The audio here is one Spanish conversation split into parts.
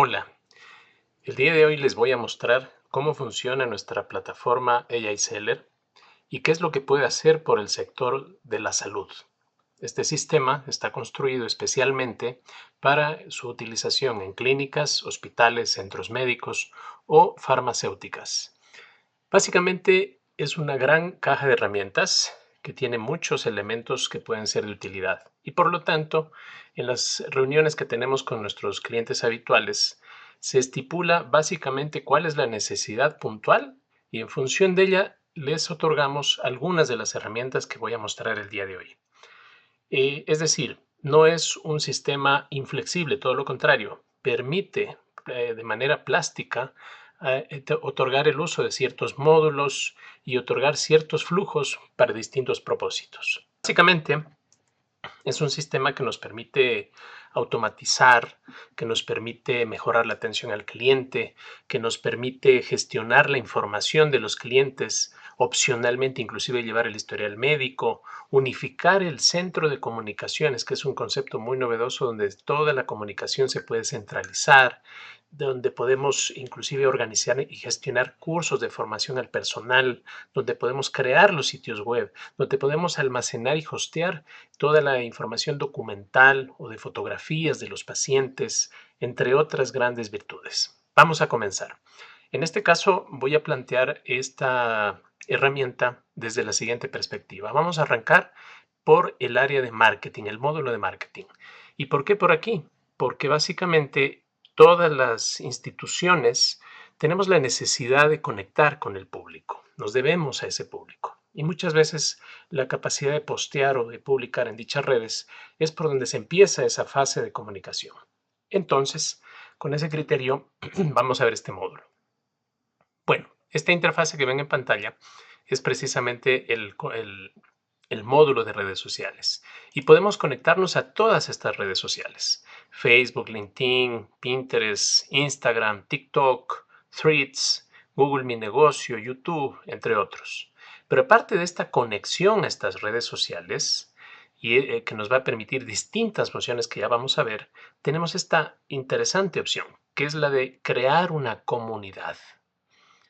Hola, el día de hoy les voy a mostrar cómo funciona nuestra plataforma AI Seller y qué es lo que puede hacer por el sector de la salud. Este sistema está construido especialmente para su utilización en clínicas, hospitales, centros médicos o farmacéuticas. Básicamente es una gran caja de herramientas que tiene muchos elementos que pueden ser de utilidad y por lo tanto en las reuniones que tenemos con nuestros clientes habituales se estipula básicamente cuál es la necesidad puntual y en función de ella les otorgamos algunas de las herramientas que voy a mostrar el día de hoy. Es decir, no es un sistema inflexible, todo lo contrario, permite de manera plástica otorgar el uso de ciertos módulos y otorgar ciertos flujos para distintos propósitos. Básicamente, es un sistema que nos permite automatizar, que nos permite mejorar la atención al cliente, que nos permite gestionar la información de los clientes, opcionalmente inclusive llevar el historial médico, unificar el centro de comunicaciones, que es un concepto muy novedoso donde toda la comunicación se puede centralizar, donde podemos inclusive organizar y gestionar cursos de formación al personal, donde podemos crear los sitios web, donde podemos almacenar y hostear toda la información documental o de fotografías de los pacientes, entre otras grandes virtudes. Vamos a comenzar. En este caso voy a plantear esta herramienta desde la siguiente perspectiva. Vamos a arrancar por el área de marketing, el módulo de marketing. ¿Y por qué por aquí? Porque básicamente todas las instituciones tenemos la necesidad de conectar con el público, nos debemos a ese público. Y muchas veces la capacidad de postear o de publicar en dichas redes es por donde se empieza esa fase de comunicación. Entonces, con ese criterio, vamos a ver este módulo. Bueno, esta interfase que ven en pantalla es precisamente el módulo de redes sociales y podemos conectarnos a todas estas redes sociales: Facebook, LinkedIn, Pinterest, Instagram, TikTok, Threads, Google Mi Negocio, YouTube, entre otros. Pero aparte de esta conexión a estas redes sociales y que nos va a permitir distintas funciones que ya vamos a ver, tenemos esta interesante opción que es la de crear una comunidad.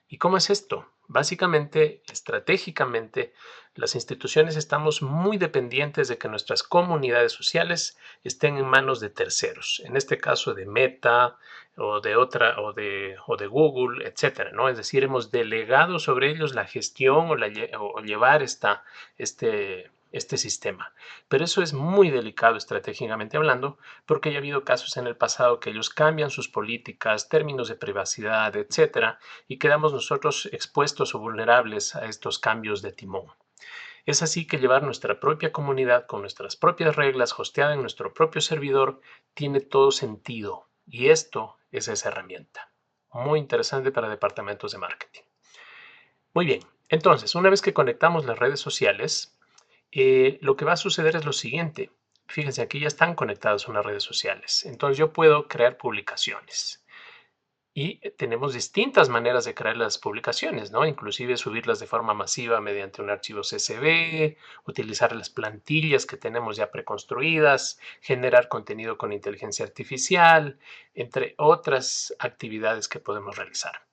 ¿Y cómo es esto? Básicamente, estratégicamente, las instituciones estamos muy dependientes de que nuestras comunidades sociales estén en manos de terceros, en este caso de Meta o de otra o de Google, etcétera, ¿no? Es decir, hemos delegado sobre ellos la gestión o llevar este sistema. Pero eso es muy delicado estratégicamente hablando, porque ya ha habido casos en el pasado que ellos cambian sus políticas, términos de privacidad, etcétera, y quedamos nosotros expuestos o vulnerables a estos cambios de timón. Es así que llevar nuestra propia comunidad con nuestras propias reglas, hosteada en nuestro propio servidor, tiene todo sentido. Y esto es esa herramienta. Muy interesante para departamentos de marketing. Muy bien, entonces, una vez que conectamos las redes sociales, lo que va a suceder es lo siguiente. Fíjense, aquí ya están conectadas unas redes sociales. Entonces yo puedo crear publicaciones. Y tenemos distintas maneras de crear las publicaciones, ¿no? Inclusive subirlas de forma masiva mediante un archivo CSV, utilizar las plantillas que tenemos ya preconstruidas, generar contenido con inteligencia artificial, entre otras actividades que podemos realizar.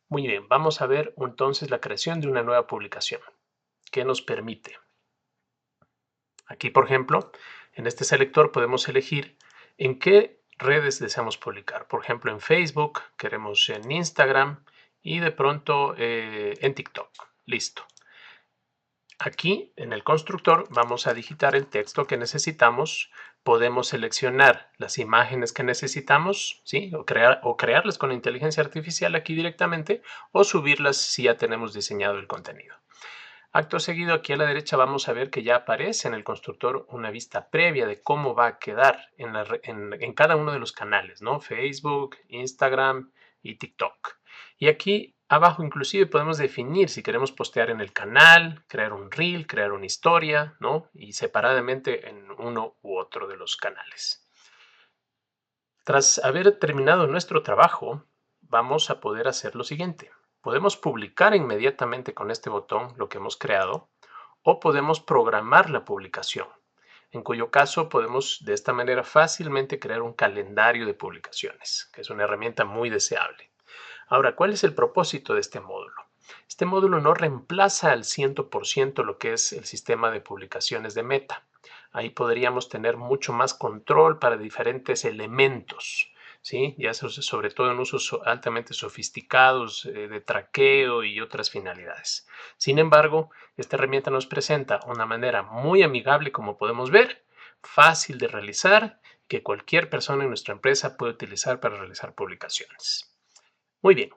Muy bien, vamos a ver entonces la creación de una nueva publicación. ¿Qué nos permite? Aquí, por ejemplo, en este selector podemos elegir en qué redes deseamos publicar. Por ejemplo, en Facebook, queremos en Instagram y de pronto en TikTok. Listo. Aquí en el constructor vamos a digitar el texto que necesitamos. Podemos seleccionar las imágenes que necesitamos, ¿sí? O crearlas con inteligencia artificial aquí directamente o subirlas si ya tenemos diseñado el contenido. Acto seguido, aquí a la derecha vamos a ver que ya aparece en el constructor una vista previa de cómo va a quedar en cada uno de los canales, ¿no? Facebook, Instagram y TikTok. Y aquí abajo inclusive podemos definir si queremos postear en el canal, crear un reel, crear una historia, ¿no? Y separadamente en uno u otro de los canales. Tras haber terminado nuestro trabajo, vamos a poder hacer lo siguiente. Podemos publicar inmediatamente con este botón lo que hemos creado o podemos programar la publicación. en cuyo caso podemos de esta manera fácilmente crear un calendario de publicaciones, que es una herramienta muy deseable. Ahora, ¿cuál es el propósito de este módulo? Este módulo no reemplaza al 100% lo que es el sistema de publicaciones de Meta. Ahí podríamos tener mucho más control para diferentes elementos, ¿sí? Ya sobre todo en usos altamente sofisticados de traqueo y otras finalidades. Sin embargo, esta herramienta nos presenta una manera muy amigable, como podemos ver, fácil de realizar, que cualquier persona en nuestra empresa puede utilizar para realizar publicaciones. Muy bien.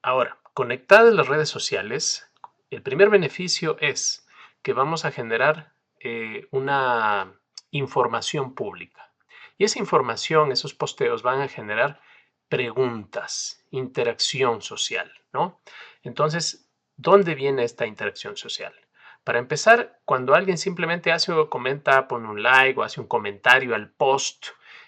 Ahora, conectadas las redes sociales, el primer beneficio es que vamos a generar una información pública. Y esa información, esos posteos van a generar preguntas, interacción social, ¿no? Entonces, ¿dónde viene esta interacción social? Para empezar, cuando alguien simplemente hace o comenta, pone un like o hace un comentario al post,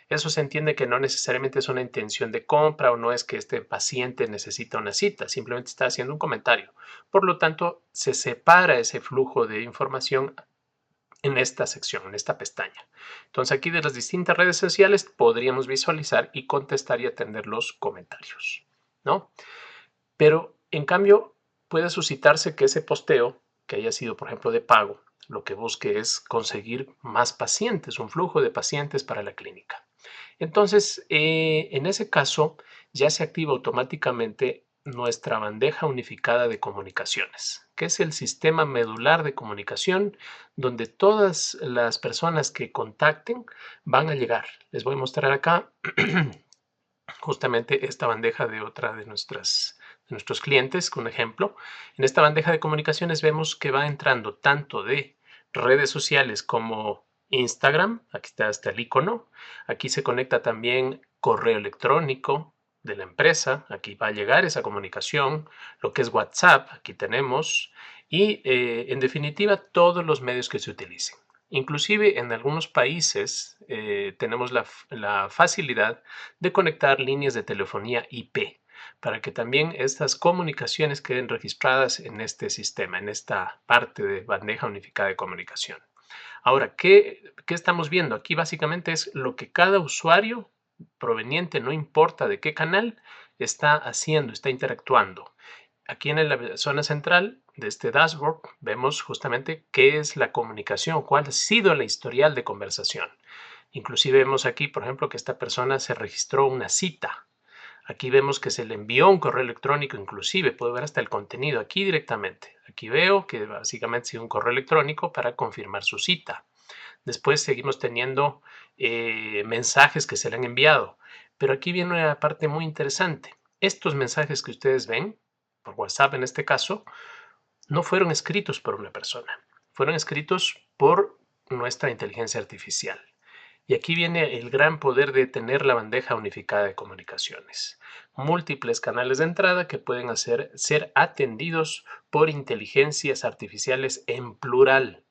eso se entiende que no necesariamente es una intención de compra o no es que este paciente necesita una cita, simplemente está haciendo un comentario. Por lo tanto, se separa ese flujo de información en esta sección, en esta pestaña. Entonces aquí de las distintas redes sociales podríamos visualizar y contestar y atender los comentarios, ¿no? Pero en cambio puede suscitarse que ese posteo, que haya sido por ejemplo de pago, lo que busque es conseguir más pacientes, un flujo de pacientes para la clínica. Entonces, en ese caso, ya se activa automáticamente nuestra bandeja unificada de comunicaciones, que es el sistema medular de comunicación donde todas las personas que contacten van a llegar. Les voy a mostrar acá justamente esta bandeja de otra de nuestros clientes, un ejemplo. En esta bandeja de comunicaciones vemos que va entrando tanto de redes sociales como Instagram, aquí está hasta el icono, aquí se conecta también correo electrónico de la empresa, aquí va a llegar esa comunicación, lo que es WhatsApp, aquí tenemos, y en definitiva todos los medios que se utilicen. Inclusive en algunos países tenemos la facilidad de conectar líneas de telefonía IP para que también estas comunicaciones queden registradas en este sistema, en esta parte de bandeja unificada de comunicación. Ahora, ¿qué estamos viendo? Aquí básicamente es lo que cada usuario proveniente, no importa de qué canal, está haciendo, está interactuando. Aquí en la zona central de este dashboard vemos justamente qué es la comunicación, cuál ha sido la historial de conversación. Inclusive vemos aquí, por ejemplo, que esta persona se registró una cita. Aquí vemos que se le envió un correo electrónico, inclusive puedo ver hasta el contenido aquí directamente. Aquí veo que básicamente ha sido un correo electrónico para confirmar su cita. Después seguimos teniendo mensajes que se le han enviado. Pero aquí viene una parte muy interesante. Estos mensajes que ustedes ven, por WhatsApp en este caso, no fueron escritos por una persona. Fueron escritos por nuestra inteligencia artificial. Y aquí viene el gran poder de tener la bandeja unificada de comunicaciones. Múltiples canales de entrada que pueden ser atendidos por inteligencias artificiales en plural.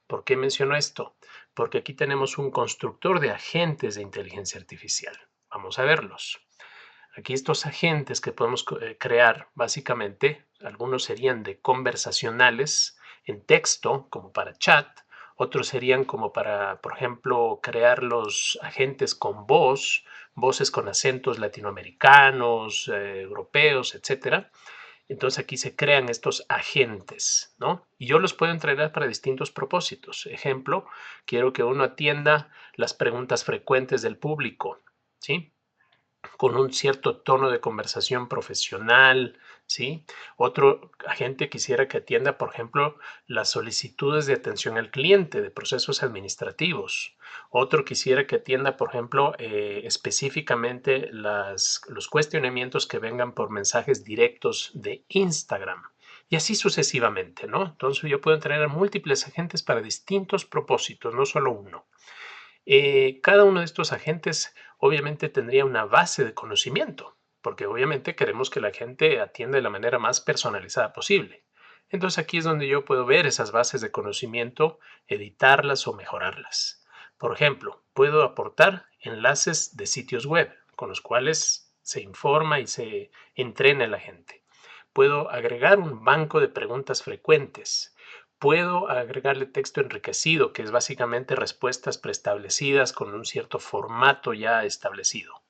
¿Por qué menciono esto? Porque aquí tenemos un constructor de agentes de inteligencia artificial. Vamos a verlos. Aquí estos agentes que podemos crear, básicamente, algunos serían de conversacionales en texto, como para chat, otros serían como para, por ejemplo, crear los agentes con voz, voces con acentos latinoamericanos, europeos, etcétera. Entonces aquí se crean estos agentes, ¿no? Y yo los puedo entrenar para distintos propósitos. Ejemplo, quiero que uno atienda las preguntas frecuentes del público, ¿sí? Con un cierto tono de conversación profesional, ¿sí? Otro agente quisiera que atienda, por ejemplo, las solicitudes de atención al cliente de procesos administrativos. Otro quisiera que atienda, por ejemplo, específicamente los cuestionamientos que vengan por mensajes directos de Instagram. Y así sucesivamente, ¿no? Entonces yo puedo tener múltiples agentes para distintos propósitos, no solo uno. Cada uno de estos agentes obviamente tendría una base de conocimiento, porque obviamente queremos que la gente atienda de la manera más personalizada posible. Entonces aquí es donde yo puedo ver esas bases de conocimiento, editarlas o mejorarlas. Por ejemplo, puedo aportar enlaces de sitios web con los cuales se informa y se entrena a la gente. Puedo agregar un banco de preguntas frecuentes. Puedo agregarle texto enriquecido, que es básicamente respuestas preestablecidas con un cierto formato ya establecido.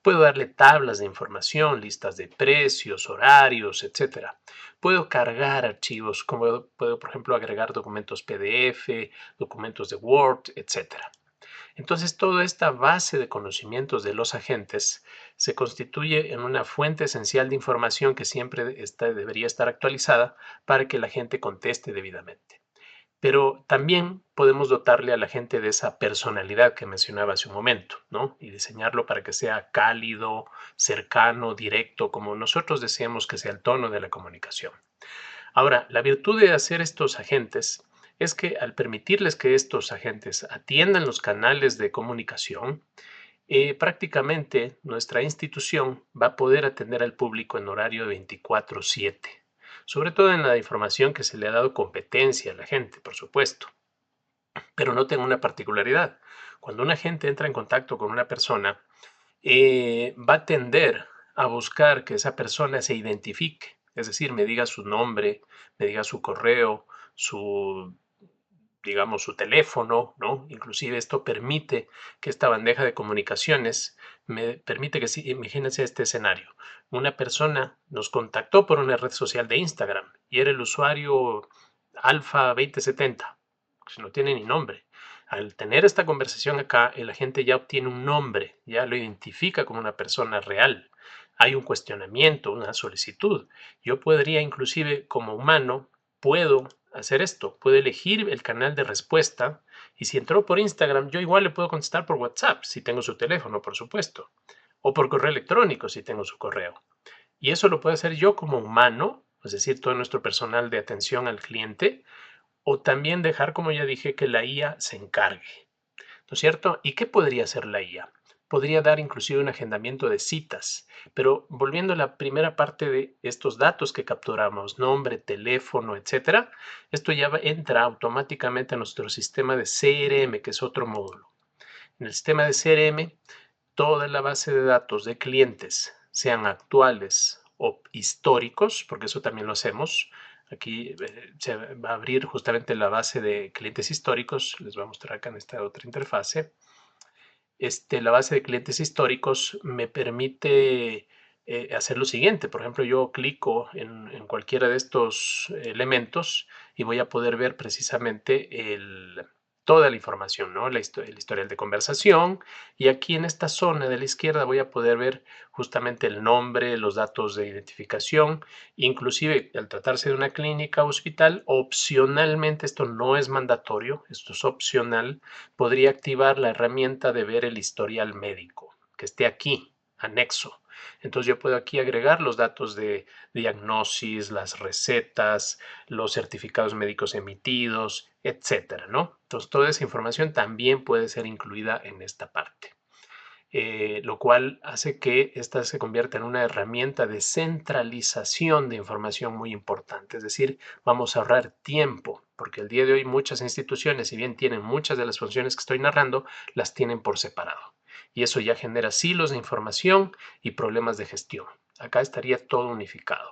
Puedo darle tablas de información, listas de precios, horarios, etcétera. Puedo cargar archivos, como puedo, por ejemplo, agregar documentos PDF, documentos de Word, etcétera. Entonces, toda esta base de conocimientos de los agentes se constituye en una fuente esencial de información que siempre debería estar actualizada para que la gente conteste debidamente. Pero también podemos dotarle a la gente de esa personalidad que mencionaba hace un momento, ¿no? Y diseñarlo para que sea cálido, cercano, directo, como nosotros deseamos que sea el tono de la comunicación. Ahora, la virtud de hacer estos agentes es que al permitirles que estos agentes atiendan los canales de comunicación, prácticamente nuestra institución va a poder atender al público en horario de 24/7, sobre todo en la información que se le ha dado competencia a la gente, por supuesto. Pero noten una particularidad. Cuando un agente entra en contacto con una persona, va a tender a buscar que esa persona se identifique, es decir, me diga su nombre, me diga su correo, su, digamos, su teléfono, ¿no? Inclusive esto permite que esta bandeja de comunicaciones me permite que, sí, imagínense este escenario. Una persona nos contactó por una red social de Instagram y era el usuario Alfa 2070, que no tiene ni nombre. Al tener esta conversación acá, el agente ya obtiene un nombre, ya lo identifica como una persona real. Hay un cuestionamiento, una solicitud. Yo podría inclusive como humano, puedo hacer esto, puedo elegir el canal de respuesta y si entró por Instagram, yo igual le puedo contestar por WhatsApp, si tengo su teléfono, por supuesto, o por correo electrónico, si tengo su correo. Y eso lo puedo hacer yo como humano, es decir, todo nuestro personal de atención al cliente, o también dejar, como ya dije, que la IA se encargue, ¿no es cierto? ¿Y qué podría hacer la IA? Podría dar inclusive un agendamiento de citas, pero volviendo a la primera parte de estos datos que capturamos, nombre, teléfono, etcétera, esto ya entra automáticamente a nuestro sistema de CRM, que es otro módulo. En el sistema de CRM, toda la base de datos de clientes, sean actuales o históricos, porque eso también lo hacemos. Aquí se va a abrir justamente la base de clientes históricos. Les voy a mostrar acá en esta otra interfase. La base de clientes históricos me permite hacer lo siguiente. Por ejemplo, yo clico en cualquiera de estos elementos y voy a poder ver precisamente toda la información, ¿no? El historial de conversación. Y aquí en esta zona de la izquierda voy a poder ver justamente el nombre, los datos de identificación. Inclusive, al tratarse de una clínica o hospital, opcionalmente, esto no es mandatorio, esto es opcional, podría activar la herramienta de ver el historial médico, que esté aquí, anexo. Entonces yo puedo aquí agregar los datos de diagnosis, las recetas, los certificados médicos emitidos, etcétera, ¿no? Entonces toda esa información también puede ser incluida en esta parte. Lo cual hace que esta se convierta en una herramienta de centralización de información muy importante. Es decir, vamos a ahorrar tiempo, porque el día de hoy muchas instituciones, si bien tienen muchas de las funciones que estoy narrando, las tienen por separado. Y eso ya genera silos de información y problemas de gestión. Acá estaría todo unificado.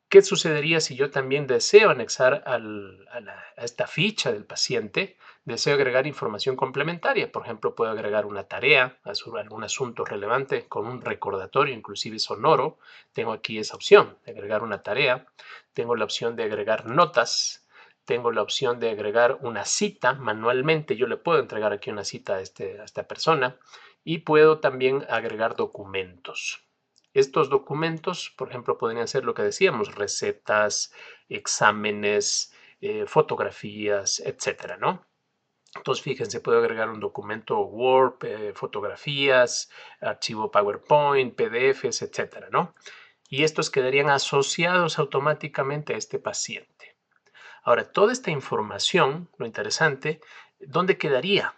¿Qué sucedería si yo también deseo anexar a esta ficha del paciente, deseo agregar información complementaria? Por ejemplo, puedo agregar una tarea sobre algún asunto relevante con un recordatorio, inclusive sonoro. Tengo aquí esa opción de agregar una tarea. Tengo la opción de agregar notas. Tengo la opción de agregar una cita manualmente. Yo le puedo entregar aquí una cita a esta persona. Y puedo también agregar documentos. Estos documentos, por ejemplo, podrían ser lo que decíamos, recetas, exámenes, fotografías, etcétera, ¿no? Entonces, fíjense, puedo agregar un documento Word, fotografías, archivo PowerPoint, PDFs, etcétera, ¿no? Y estos quedarían asociados automáticamente a este paciente. Ahora, toda esta información, lo interesante, ¿dónde quedaría?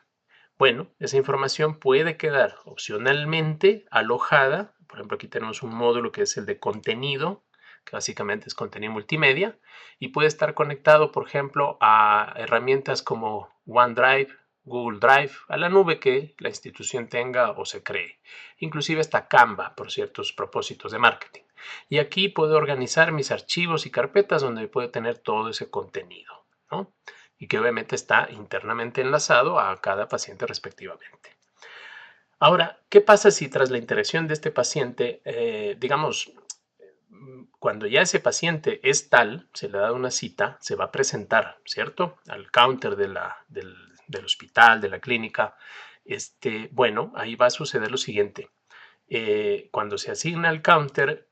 Bueno, esa información puede quedar opcionalmente alojada. Por ejemplo, aquí tenemos un módulo que es el de contenido, que básicamente es contenido multimedia, y puede estar conectado, por ejemplo, a herramientas como OneDrive, Google Drive, a la nube que la institución tenga o se cree. Inclusive hasta Canva, por ciertos propósitos de marketing. Y aquí puedo organizar mis archivos y carpetas donde puedo tener todo ese contenido. ¿no? Y que obviamente está internamente enlazado a cada paciente respectivamente. Ahora, ¿qué pasa si tras la interacción de este paciente, digamos, cuando ya ese paciente es tal, se le da una cita, se va a presentar, ¿cierto? Al counter del hospital, de la clínica. Bueno, ahí va a suceder lo siguiente. Cuando se asigna al counter,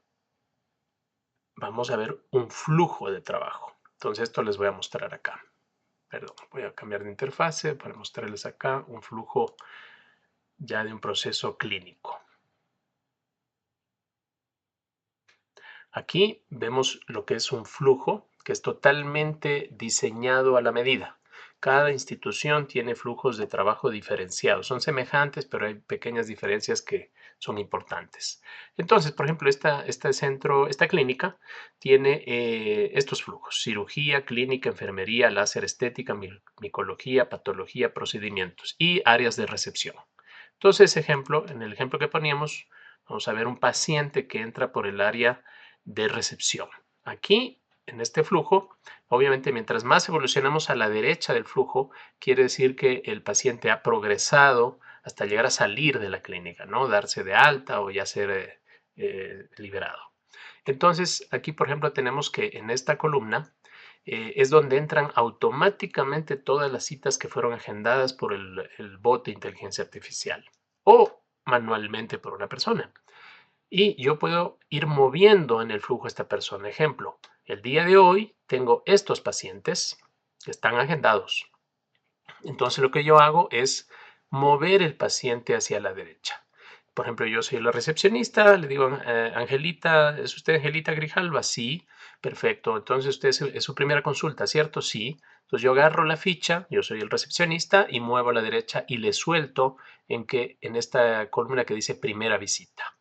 vamos a ver un flujo de trabajo. Entonces, esto les voy a mostrar acá. Perdón, voy a cambiar de interfase para mostrarles acá un flujo ya de un proceso clínico. Aquí vemos lo que es un flujo que es totalmente diseñado a la medida. Cada institución tiene flujos de trabajo diferenciados. Son semejantes, pero hay pequeñas diferencias que son importantes. Entonces, por ejemplo, esta clínica tiene estos flujos: cirugía, clínica, enfermería, láser, estética, micología, patología, procedimientos y áreas de recepción. Entonces, en el ejemplo que poníamos, vamos a ver un paciente que entra por el área de recepción. Aquí, en este flujo, obviamente mientras más evolucionamos a la derecha del flujo, quiere decir que el paciente ha progresado hasta llegar a salir de la clínica, ¿no? Darse de alta o ya ser liberado. Entonces, aquí, por ejemplo, tenemos que en esta columna es donde entran automáticamente todas las citas que fueron agendadas por el bot de inteligencia artificial o manualmente por una persona. Y yo puedo ir moviendo en el flujo a esta persona. Ejemplo, el día de hoy tengo estos pacientes que están agendados. Entonces lo que yo hago es mover el paciente hacia la derecha. Por ejemplo, yo soy la recepcionista, le digo, Angelita, ¿es usted Angelita Grijalva? Sí, perfecto. Entonces usted es su primera consulta, ¿cierto? Sí. Entonces yo agarro la ficha, yo soy el recepcionista y muevo a la derecha y le suelto en esta columna que dice primera visita.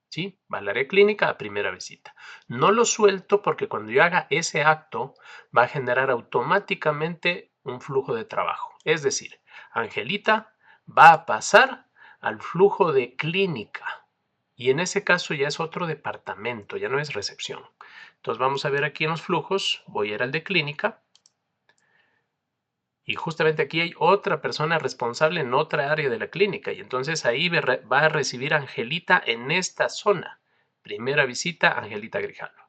¿Sí? Va al área clínica a primera visita. No lo suelto porque cuando yo haga ese acto va a generar automáticamente un flujo de trabajo. Es decir, Angelita va a pasar al flujo de clínica y en ese caso ya es otro departamento, ya no es recepción. Entonces vamos a ver aquí en los flujos, voy a ir al de clínica. Y justamente aquí hay otra persona responsable en otra área de la clínica y entonces ahí va a recibir Angelita en esta zona. Primera visita, Angelita Grijalvo.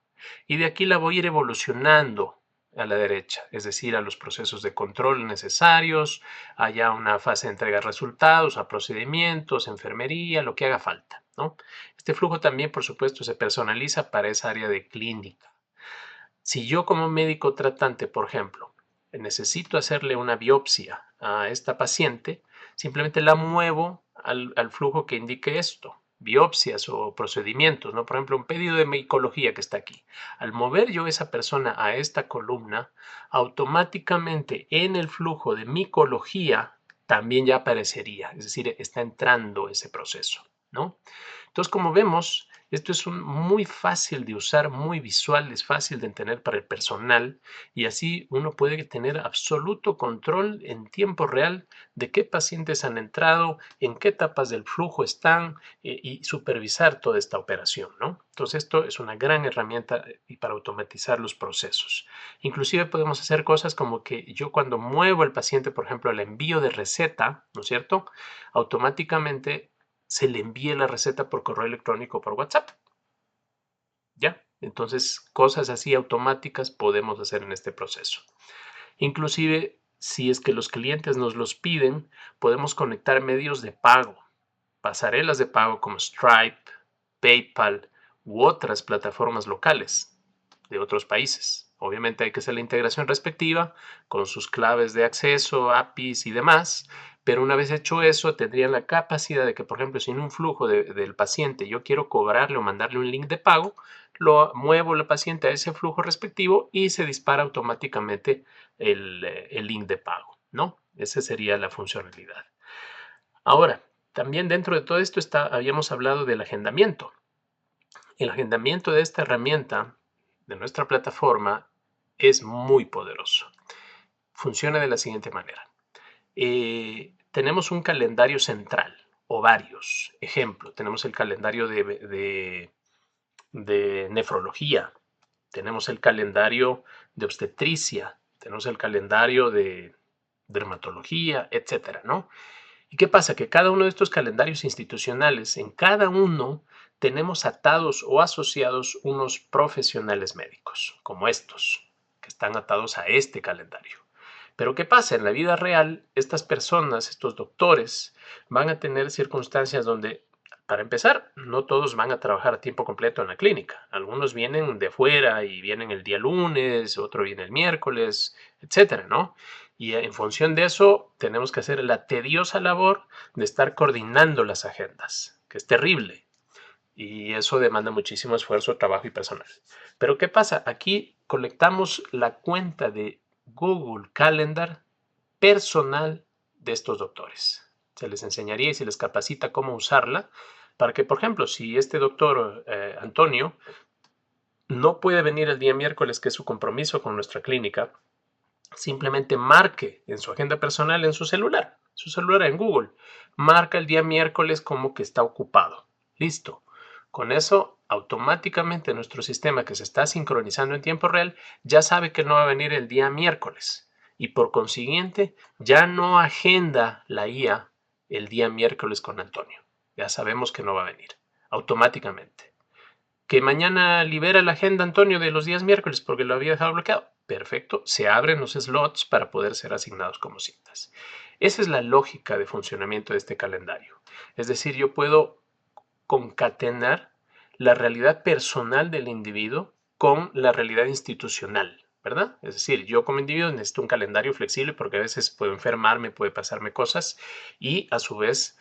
Y de aquí la voy a ir evolucionando a la derecha, es decir, a los procesos de control necesarios, allá una fase de entrega de resultados, a procedimientos, enfermería, lo que haga falta, ¿no? Este flujo también, por supuesto, se personaliza para esa área de clínica. Si yo como médico tratante, por ejemplo, necesito hacerle una biopsia a esta paciente, simplemente la muevo al flujo que indique esto, biopsias o procedimientos, ¿no? Por ejemplo, un pedido de micología que está aquí. Al mover yo esa persona a esta columna, automáticamente en el flujo de micología también ya aparecería, es decir, está entrando ese proceso, ¿no? Entonces, como vemos, esto es muy fácil de usar, muy visual, es fácil de entender para el personal y así uno puede tener absoluto control en tiempo real de qué pacientes han entrado, en qué etapas del flujo están y supervisar toda esta operación, ¿no? Entonces, esto es una gran herramienta para automatizar los procesos. Inclusive podemos hacer cosas como que yo cuando muevo al paciente, por ejemplo, el envío de receta, ¿no es cierto? Automáticamente se le envíe la receta por correo electrónico o por WhatsApp. ¿Ya? Entonces, cosas así automáticas podemos hacer en este proceso. Inclusive, si es que los clientes nos los piden, podemos conectar medios de pago, pasarelas de pago como Stripe, PayPal u otras plataformas locales de otros países. Obviamente hay que hacer la integración respectiva con sus claves de acceso, APIs y demás, pero una vez hecho eso, tendrían la capacidad de que, por ejemplo, si en un flujo del paciente yo quiero cobrarle o mandarle un link de pago, lo muevo al paciente a ese flujo respectivo y se dispara automáticamente el link de pago, ¿no? Esa sería la funcionalidad. Ahora, también dentro de todo esto habíamos hablado del agendamiento. El agendamiento de esta herramienta, de nuestra plataforma, es muy poderoso. Funciona de la siguiente manera. Tenemos un calendario central o varios. Ejemplo, tenemos el calendario de nefrología, tenemos el calendario de obstetricia, tenemos el calendario de dermatología, etcétera, ¿no? ¿Y qué pasa? Que cada uno de estos calendarios institucionales, en cada uno tenemos atados o asociados unos profesionales médicos, como estos, que están atados a este calendario. Pero ¿qué pasa? En la vida real, estas personas, estos doctores, van a tener circunstancias donde, para empezar, no todos van a trabajar a tiempo completo en la clínica. Algunos vienen de fuera y vienen el día lunes, otro viene el miércoles, etcétera, ¿no? Y en función de eso, tenemos que hacer la tediosa labor de estar coordinando las agendas, que es terrible. Y eso demanda muchísimo esfuerzo, trabajo y personal. Pero ¿qué pasa? Aquí colectamos la cuenta de Google Calendar personal de estos doctores. Se les enseñaría y se les capacita cómo usarla para que, por ejemplo, si este doctor Antonio no puede venir el día miércoles, que es su compromiso con nuestra clínica, simplemente marque en su agenda personal en su celular en Google, marca el día miércoles como que está ocupado. Listo. Con eso, automáticamente nuestro sistema que se está sincronizando en tiempo real ya sabe que no va a venir el día miércoles y por consiguiente ya no agenda la IA el día miércoles con Antonio. Ya sabemos que no va a venir automáticamente. Que mañana libera la agenda Antonio de los días miércoles porque lo había dejado bloqueado. Perfecto, se abren los slots para poder ser asignados como citas. Esa es la lógica de funcionamiento de este calendario. Es decir, yo puedo concatenar la realidad personal del individuo con la realidad institucional, ¿verdad? Es decir, yo como individuo necesito un calendario flexible porque a veces puedo enfermarme, puede pasarme cosas y a su vez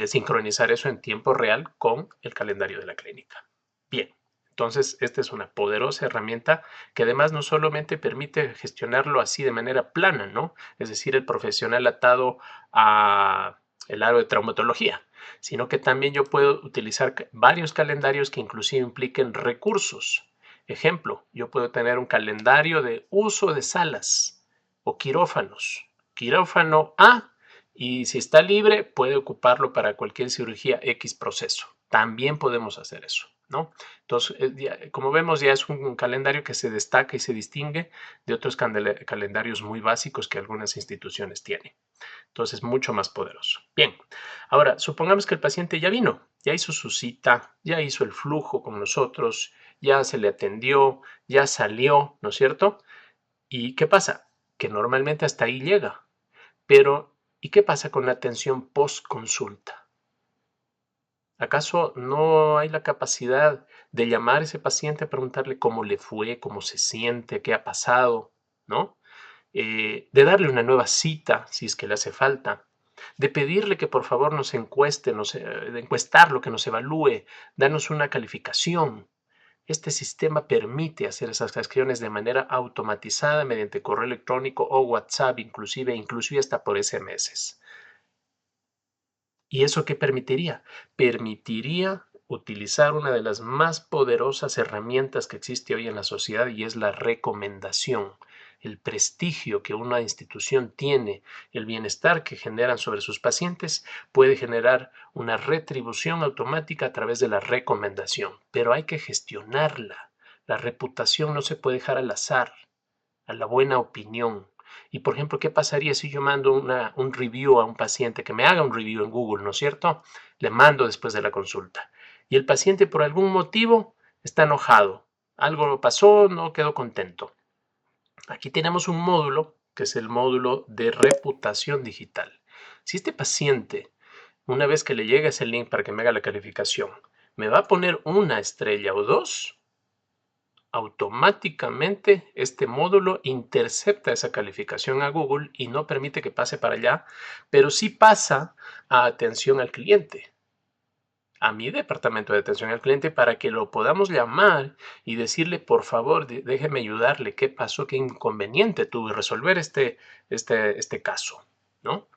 sincronizar eso en tiempo real con el calendario de la clínica. Bien, entonces esta es una poderosa herramienta que además no solamente permite gestionarlo así de manera plana, ¿no? Es decir, el profesional atado a el área de traumatología, sino que también yo puedo utilizar varios calendarios que inclusive impliquen recursos. Ejemplo, yo puedo tener un calendario de uso de salas o quirófanos. Quirófano A, y si está libre, puede ocuparlo para cualquier cirugía X proceso. También podemos hacer eso, ¿no? Entonces, como vemos, ya es un calendario que se destaca y se distingue de otros calendarios muy básicos que algunas instituciones tienen. Entonces, mucho más poderoso. Bien, ahora, supongamos que el paciente ya vino, ya hizo su cita, ya hizo el flujo con nosotros, ya se le atendió, ya salió, ¿no es cierto? ¿Y qué pasa? Que normalmente hasta ahí llega. Pero, ¿y qué pasa con la atención post consulta? ¿Acaso no hay la capacidad de llamar a ese paciente a preguntarle cómo le fue, cómo se siente, qué ha pasado, ¿no? De darle una nueva cita si es que le hace falta, de pedirle que por favor nos encueste, de encuestar lo que nos evalúe, darnos una calificación. Este sistema permite hacer esas acciones de manera automatizada mediante correo electrónico o WhatsApp, inclusive hasta por SMS. ¿Y eso qué permitiría? Permitiría utilizar una de las más poderosas herramientas que existe hoy en la sociedad y es la recomendación, el prestigio que una institución tiene, el bienestar que generan sobre sus pacientes, puede generar una retribución automática a través de la recomendación, pero hay que gestionarla. La reputación no se puede dejar al azar, a la buena opinión. Y por ejemplo, ¿qué pasaría si yo mando un review a un paciente que me haga un review en Google, ¿no es cierto? Le mando después de la consulta. Y el paciente por algún motivo está enojado. Algo pasó, no quedó contento. Aquí tenemos un módulo que es el módulo de reputación digital. Si este paciente, una vez que le llegue ese link para que me haga la calificación, me va a poner una estrella o dos, automáticamente este módulo intercepta esa calificación a Google y no permite que pase para allá, pero sí pasa a atención al cliente, a mi departamento de atención al cliente para que lo podamos llamar y decirle, por favor, déjeme ayudarle, qué pasó, qué inconveniente tuve, resolver este caso, ¿no?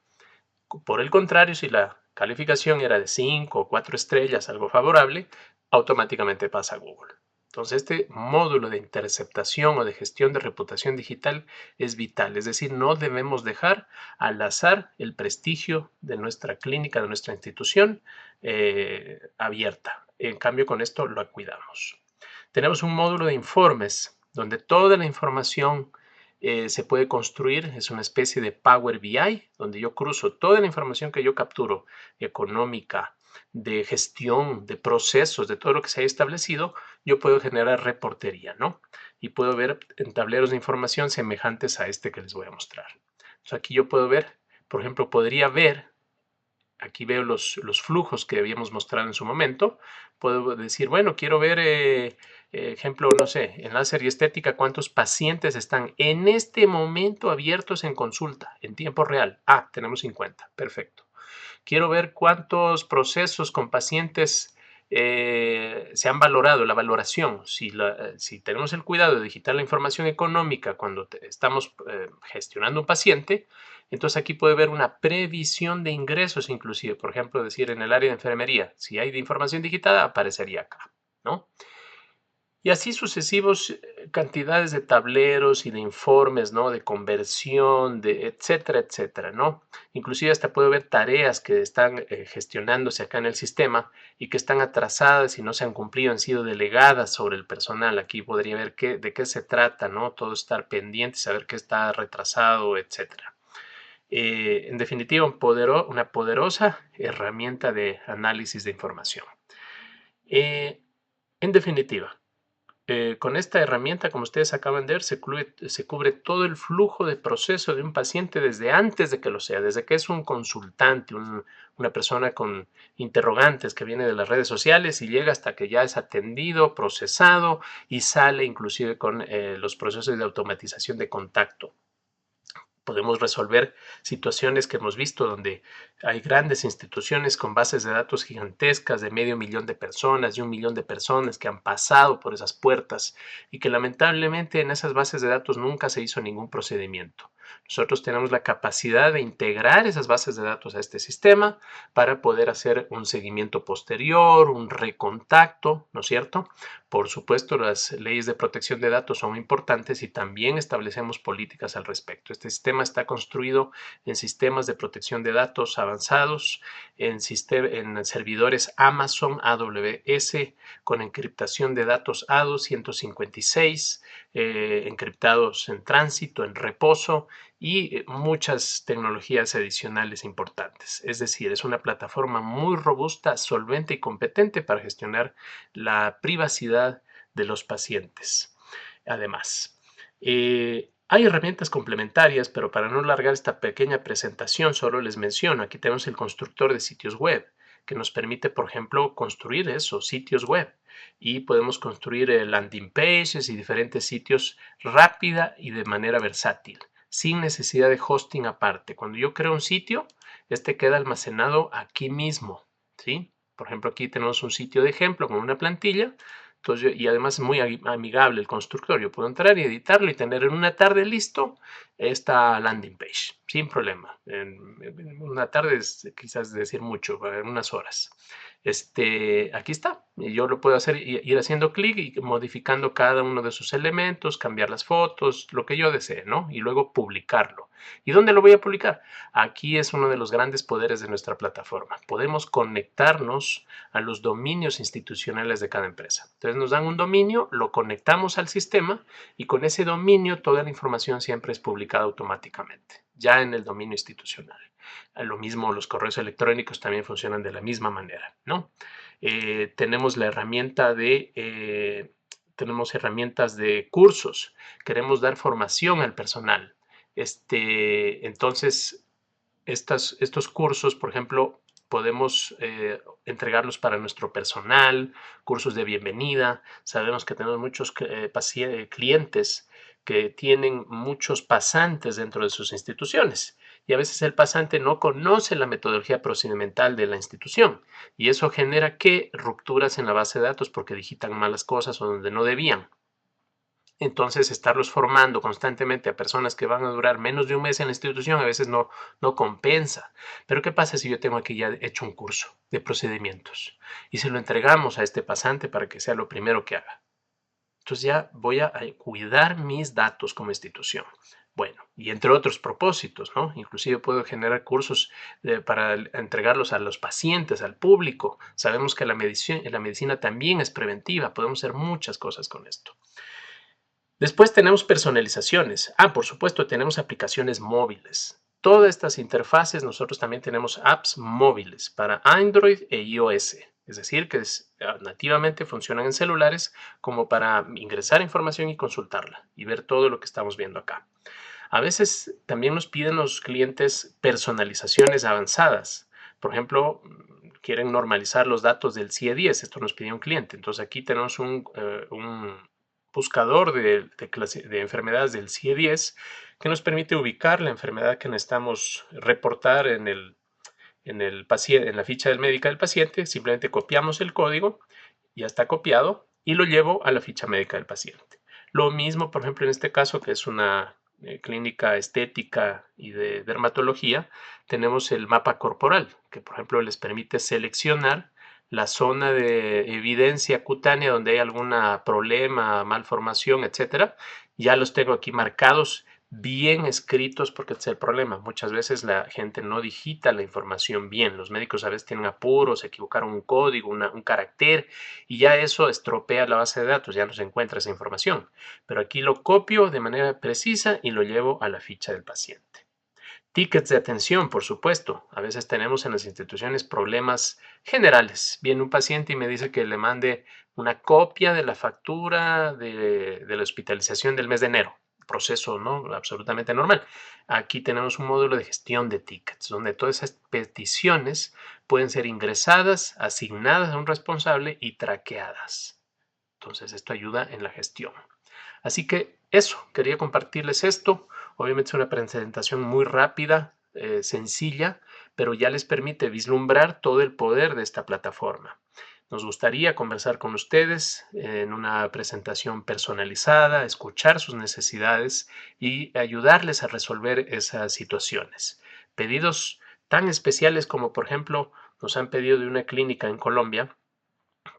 Por el contrario, si la calificación era de 5 o 4 estrellas, algo favorable, automáticamente pasa a Google. Entonces, este módulo de interceptación o de gestión de reputación digital es vital. Es decir, no debemos dejar al azar el prestigio de nuestra clínica, de nuestra institución abierta. En cambio, con esto lo cuidamos. Tenemos un módulo de informes donde toda la información se puede construir, es una especie de Power BI, donde yo cruzo toda la información que yo capturo, económica, de gestión, de procesos, de todo lo que se haya establecido, yo puedo generar reportería, ¿no? Y puedo ver en tableros de información semejantes a este que les voy a mostrar. Entonces aquí yo puedo ver, por ejemplo, podría ver, aquí veo los flujos que habíamos mostrado en su momento. Puedo decir, bueno, quiero ver, ejemplo, no sé, en láser y estética, cuántos pacientes están en este momento abiertos en consulta, en tiempo real. Ah, tenemos 50, perfecto. Quiero ver cuántos procesos con pacientes se han valorado, la valoración. Si tenemos el cuidado de digitar la información económica cuando estamos gestionando un paciente, entonces aquí puede haber una previsión de ingresos inclusive. Por ejemplo, decir en el área de enfermería, si hay de información digitada, aparecería acá, ¿no? Y así sucesivos cantidades de tableros y de informes, ¿no? De conversión, de etcétera, etcétera, ¿no? Inclusive hasta puedo ver tareas que están gestionándose acá en el sistema y que están atrasadas y no se han cumplido, han sido delegadas sobre el personal. Aquí podría ver de qué se trata, ¿no? Todo estar pendiente, saber qué está retrasado, etcétera. En definitiva, una poderosa herramienta de análisis de información. En definitiva, con esta herramienta, como ustedes acaban de ver, se cubre todo el flujo de proceso de un paciente desde antes de que lo sea, desde que es un consultante, una persona con interrogantes que viene de las redes sociales y llega hasta que ya es atendido, procesado y sale inclusive con los procesos de automatización de contacto. Podemos resolver situaciones que hemos visto donde hay grandes instituciones con bases de datos gigantescas de 500.000 de personas y 1 millón de personas que han pasado por esas puertas y que lamentablemente en esas bases de datos nunca se hizo ningún procedimiento. Nosotros tenemos la capacidad de integrar esas bases de datos a este sistema para poder hacer un seguimiento posterior, un recontacto, ¿no es cierto? Por supuesto, las leyes de protección de datos son importantes y también establecemos políticas al respecto. Este sistema está construido en sistemas de protección de datos avanzados, en servidores Amazon AWS con encriptación de datos A256, encriptados en tránsito, en reposo y muchas tecnologías adicionales importantes. Es decir, es una plataforma muy robusta, solvente y competente para gestionar la privacidad de los pacientes. Además, hay herramientas complementarias, pero para no largar esta pequeña presentación, solo les menciono, aquí tenemos el constructor de sitios web, que nos permite, por ejemplo, construir esos sitios web y podemos construir landing pages y diferentes sitios rápida y de manera versátil, sin necesidad de hosting aparte. Cuando yo creo un sitio, este queda almacenado aquí mismo, ¿sí? Por ejemplo, aquí tenemos un sitio de ejemplo con una plantilla. Entonces, y además es muy amigable el constructor. Yo puedo entrar y editarlo y tener en una tarde listo esta landing page, sin problema. En una tarde es quizás decir mucho, en unas horas. Aquí está. Y yo lo puedo hacer, ir haciendo clic y modificando cada uno de sus elementos, cambiar las fotos, lo que yo desee, ¿no? Y luego publicarlo. ¿Y dónde lo voy a publicar? Aquí es uno de los grandes poderes de nuestra plataforma. Podemos conectarnos a los dominios institucionales de cada empresa. Entonces nos dan un dominio, lo conectamos al sistema y con ese dominio toda la información siempre es publicada automáticamente, ya en el dominio institucional. Lo mismo los correos electrónicos también funcionan de la misma manera, ¿no? Tenemos la herramienta tenemos herramientas de cursos, queremos dar formación al personal. Entonces, estos cursos, por ejemplo, podemos entregarlos para nuestro personal, cursos de bienvenida. Sabemos que tenemos muchos clientes que tienen muchos pasantes dentro de sus instituciones y a veces el pasante no conoce la metodología procedimental de la institución y eso genera que rupturas en la base de datos porque digitan malas cosas o donde no debían. Entonces, estarlos formando constantemente a personas que van a durar menos de un mes en la institución a veces no compensa. Pero ¿qué pasa si yo tengo aquí ya hecho un curso de procedimientos y se lo entregamos a este pasante para que sea lo primero que haga? Entonces ya voy a cuidar mis datos como institución. Bueno, y entre otros propósitos, ¿no? Inclusive puedo generar cursos para entregarlos a los pacientes, al público. Sabemos que la medicina también es preventiva. Podemos hacer muchas cosas con esto. Después tenemos personalizaciones. Por supuesto, tenemos aplicaciones móviles. Todas estas interfaces, nosotros también tenemos apps móviles para Android e iOS. Es decir, que nativamente funcionan en celulares como para ingresar información y consultarla y ver todo lo que estamos viendo acá. A veces también nos piden los clientes personalizaciones avanzadas. Por ejemplo, quieren normalizar los datos del CIE-10. Esto nos pidió un cliente. Entonces aquí tenemos un buscador de enfermedades del CIE-10 que nos permite ubicar la enfermedad que necesitamos reportar en la ficha del médica del paciente. Simplemente copiamos el código, ya está copiado, y lo llevo a la ficha médica del paciente. Lo mismo, por ejemplo, en este caso, que es una clínica estética y de dermatología, tenemos el mapa corporal, que por ejemplo les permite seleccionar la zona de evidencia cutánea donde hay algún problema, malformación, etcétera. Ya los tengo aquí marcados, bien escritos, porque este es el problema. Muchas veces la gente no digita la información bien. Los médicos a veces tienen apuros, se equivocaron un código, un carácter, y ya eso estropea la base de datos, ya no se encuentra esa información. Pero aquí lo copio de manera precisa y lo llevo a la ficha del paciente. Tickets de atención, por supuesto. A veces tenemos en las instituciones problemas generales. Viene un paciente y me dice que le mande una copia de la factura de la hospitalización del mes de enero. Proceso, ¿no? Absolutamente normal. Aquí tenemos un módulo de gestión de tickets, donde todas esas peticiones pueden ser ingresadas, asignadas a un responsable y traqueadas. Entonces, esto ayuda en la gestión. Así que eso, quería compartirles esto. Obviamente es una presentación muy rápida, sencilla, pero ya les permite vislumbrar todo el poder de esta plataforma. Nos gustaría conversar con ustedes en una presentación personalizada, escuchar sus necesidades y ayudarles a resolver esas situaciones. Pedidos tan especiales como, por ejemplo, nos han pedido de una clínica en Colombia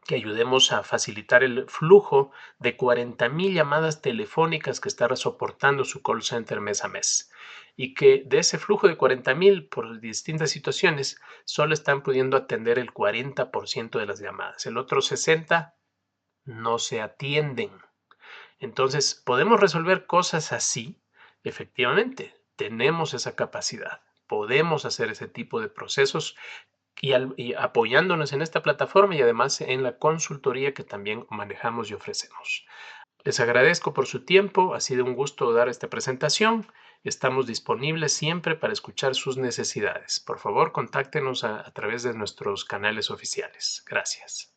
que ayudemos a facilitar el flujo de 40,000 llamadas telefónicas que está soportando su call center mes a mes. Y que de ese flujo de 40,000 por distintas situaciones, solo están pudiendo atender el 40% de las llamadas. El otro 60% no se atienden. Entonces, ¿podemos resolver cosas así? Efectivamente, tenemos esa capacidad. Podemos hacer ese tipo de procesos y apoyándonos en esta plataforma y además en la consultoría que también manejamos y ofrecemos. Les agradezco por su tiempo, ha sido un gusto dar esta presentación. Estamos disponibles siempre para escuchar sus necesidades. Por favor, contáctenos a través de nuestros canales oficiales. Gracias.